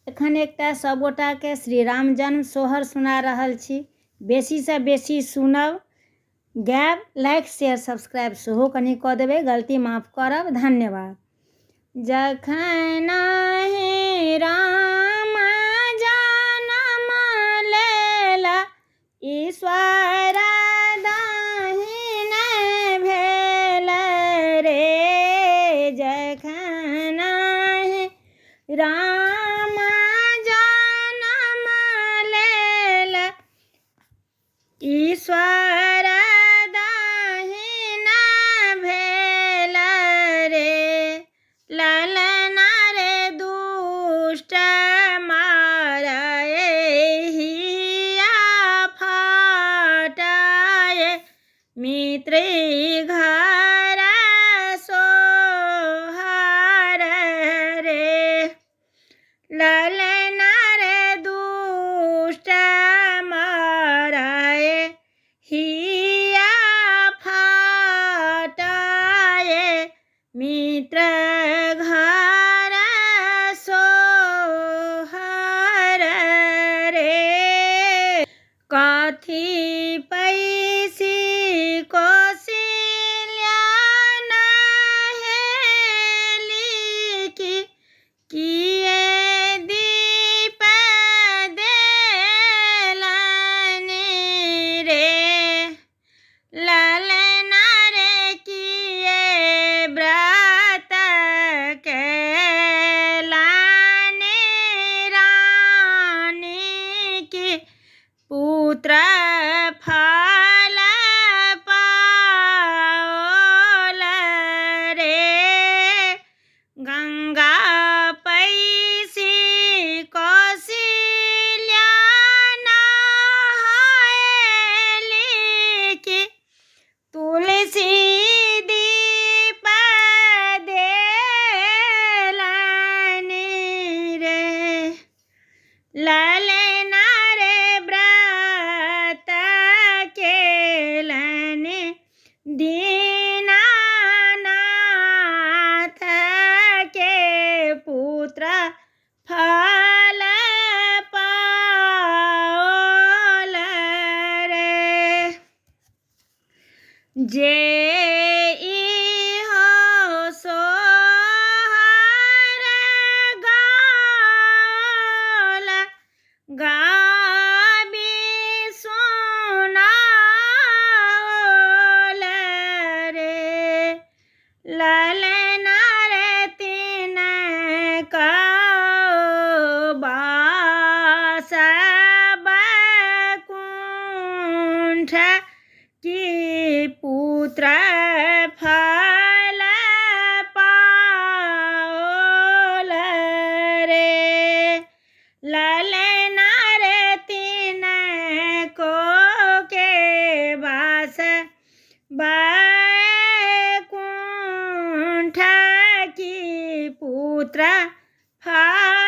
एखन एकटा सब गोटा के श्री राम जन्म सोहर सुना रहल छी। बेसी से बेसी सुनब, गायब, लाइक शेयर सब्सक्राइब सेहो कनि कऽ देबै, गलती माफ करब, धन्यवाद। जखन हे राम जनम लेला ईश्वर दाहिन भेल रे, जखन हे राम जनम लेला ईश्वर दाहिन भेल रे, ललना रे दुष्ट मारए हिया फाटए, मित्र घर सोहर रे, ललना रे दुष्ट मारए हिया फाटए, मित्र घर सोहर रे। कथी पैसी कौशल्या नहेली की, किए दीप देलनि रे, ललना रे किए व्रत केलनि रानी की, पुत्र फल पाओल रे, गंगा पैसी कौशल्या नहाएली की, तुलसी दीप देलनि रे, ललना रे व्रत केलनि दीनानाथ के, पुत्र फल पाओल रे। जे इहो सोहर गाओल, गाबी सुनाओल रे, ललना रे तिनका बास बैकुंठ की, पुत्र फल पाओल रे, ललना रे तिनको के बास बैकुंठ की, पुत्र फल